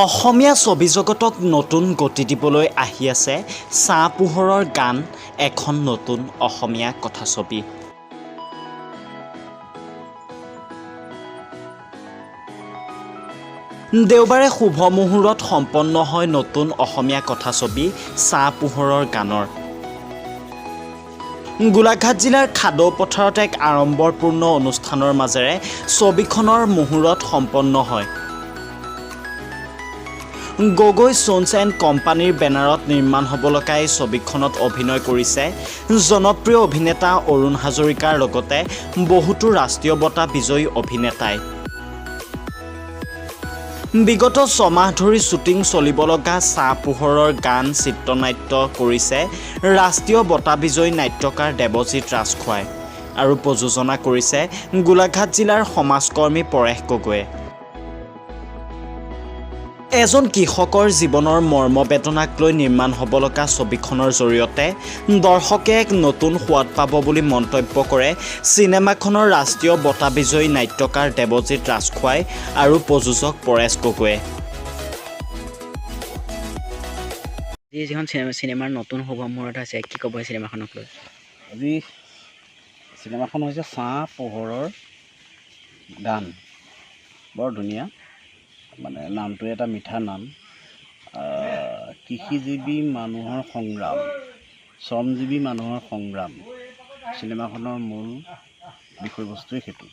অসমীয়া ছবি জগতক নতুন গতি দিবলৈ আহি আছে ছাঁ পোহৰৰ গান এখন নতুন অসমীয়া কথাছবি। দেওবাৰে শুভ মুহূৰ্তত সম্পন্ন হয় নতুন অসমীয়া কথাছবি ছাঁ পোহৰৰ গানৰ। গোলাঘাট জিলাৰ খাদৌ পথাৰত এক আড়ম্বৰপূৰ্ণ অনুষ্ঠানৰ মাজেৰে ছবিখনৰ মুহূৰ্ত সম্পন্ন হয়। গগৈ চোনছ এণ্ড কোম্পানীৰ বেনাৰত নিৰ্মাণ হ'ব লগা এই ছবিখনত অভিনয় কৰিছে জনপ্ৰিয় অভিনেতা অৰুণ হাজৰিকাৰ লগতে বহুতো ৰাষ্ট্ৰীয় বঁটা বিজয়ী অভিনেতাই। বিগত 6 মাহ ধৰি শ্বুটিং চলিব লগা ছাঁ পোহৰৰ গান চিত্ৰনাট্য কৰিছে ৰাষ্ট্ৰীয় বঁটা বিজয়ী নাট্যকাৰ দেৱজিৎ ৰাজখোৱাই আৰু প্ৰযোজনা কৰিছে গোলাঘাট জিলাৰ সমাজকৰ্মী পৰেশ গগৈয়ে। এজন কৃষকৰ জীৱনৰ মৰ্মবেদনাক লৈ নিৰ্মাণ হ'ব লগা ছবিখনৰ জৰিয়তে দৰ্শকে এক নতুন সোৱাদ পাব বুলি মন্তব্য কৰে চিনেমাখনৰ ৰাষ্ট্ৰীয় বঁটা বিজয়ী নাট্যকাৰ দেৱজিৎ ৰাজখোৱাই আৰু প্ৰযোজক পৰেশ গগৈয়ে। যিখন চিনেমাৰ নতুন শুভ মুহূৰ্ত আছে, কি ক'ব চিনেমাখনক লৈ? আজি চিনেমাখন হৈছে ছাঁ পোহৰৰ গান। বৰ ধুনীয়া, মানে নামটো এটা মিঠা নাম। কৃষিজীৱী মানুহৰ সংগ্ৰাম, শ্ৰমজীৱী মানুহৰ সংগ্ৰাম, চিনেমাখনৰ মূল বিষয়বস্তুৱে সেইটো।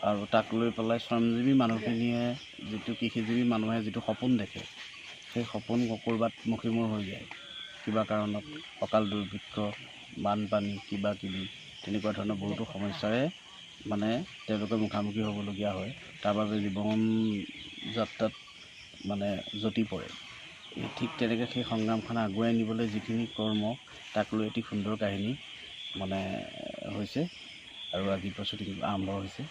আৰু তাক লৈ পেলাই শ্ৰমজীৱী মানুহখিনিয়ে যিটো কৃষিজীৱী মানুহে যিটো সপোন দেখে, সেই সপোন ক'ৰবাত মষিমূৰ হৈ যায় কিবা কাৰণত, অকাল দুৰ্ভিক্ষ, বানপানী, কিবা কিবি তেনেকুৱা ধৰণৰ বহুতো সমস্যাৰে মানে তেওঁলোকে মুখামুখি হ'বলগীয়া হয়। তাৰ বাবে জীৱন যাত্ৰাত মানে জটি পৰে। ঠিক তেনেকৈ সেই সংগ্ৰামখন আগুৱাই নিবলৈ যিখিনি কৰ্ম, তাক লৈ এটি সুন্দৰ কাহিনী মানে হৈছে আৰু আজিৰ পৰা শ্বুটিং আৰম্ভ হৈছে।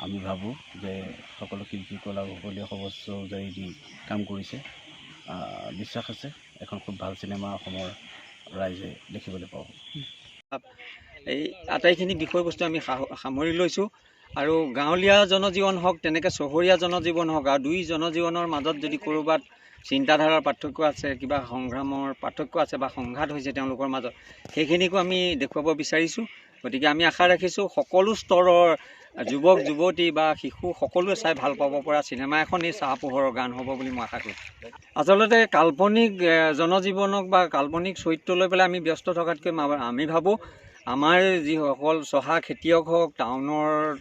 আমি ভাবোঁ যে সকলো শিল্পী কলাকুশলীয়ে সৰ্বোচ্চ উজাৰি দি কাম কৰিছে। বিশ্বাস আছে এখন খুব ভাল চিনেমা অসমৰ ৰাইজে দেখিবলৈ পাব। এই আটাইখিনি বিষয়বস্তু আমি সামৰি লৈছোঁ আৰু গাঁৱলীয়া জনজীৱন হওক, তেনেকৈ চহৰীয়া জনজীৱন হওক, আৰু দুই জনজীৱনৰ মাজত যদি ক'ৰবাত চিন্তাধাৰাৰ পাৰ্থক্য আছে, কিবা সংগ্ৰামৰ পাৰ্থক্য আছে বা সংঘাত হৈছে তেওঁলোকৰ মাজত, সেইখিনিকো আমি দেখুৱাব বিচাৰিছোঁ। গতিকে আমি আশা ৰাখিছোঁ সকলো স্তৰৰ যুৱক যুৱতী বা শিশু সকলোৱে চাই ভাল পাব পৰা চিনেমা এখন এই ছাঁ পোহৰৰ গান হ'ব বুলি মই আশা কৰোঁ। আচলতে কাল্পনিক জনজীৱনক বা কাল্পনিক চৰিত্ৰ লৈ পেলাই আমি ব্যস্ত থকাতকৈ আমি ভাবোঁ আমাৰ যিসকল চহা খেতিয়ক হওক, টাউনত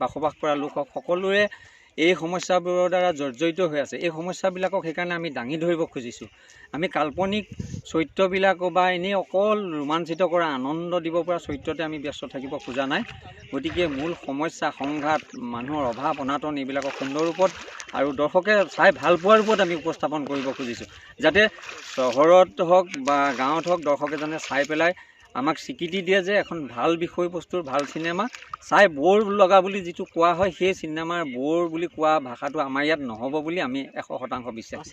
বসবাস কৰা লোক হওক, সকলোৰে এই সমস্যাবোৰৰ দ্বাৰা জৰ্জৰিত হৈ আছে। এই সমস্যাবিলাকক সেইকাৰণে আমি দাঙি ধৰিব খুজিছোঁ। আমি কাল্পনিক চৰিত্ৰবিলাক বা এনেই অকল ৰোমাঞ্চিত কৰা, আনন্দ দিব পৰা চৰিত্ৰতে আমি ব্যস্ত থাকিব খোজা নাই। গতিকে মূল সমস্যা, সংঘাত, মানুহৰ অভাৱ অনাটন এইবিলাকক সুন্দৰ ৰূপত আৰু দৰ্শকে চাই ভাল পোৱাৰ ৰূপত আমি উপস্থাপন কৰিব খুজিছোঁ, যাতে চহৰত হওক বা গাঁৱত হওক দৰ্শকে যেনে চাই পেলাই আমাক স্বীকৃতি দিয়ে যে এখন ভাল বিষয়বস্তুৰ ভাল চিনেমা। চাই ব'ৰ লগা বুলি যিটো কোৱা হয়, সেই চিনেমাৰ ব'ৰ বুলি কোৱা ভাষাটো আমাৰ ইয়াত নহ'ব বুলি আমি 100% বিশ্বাস।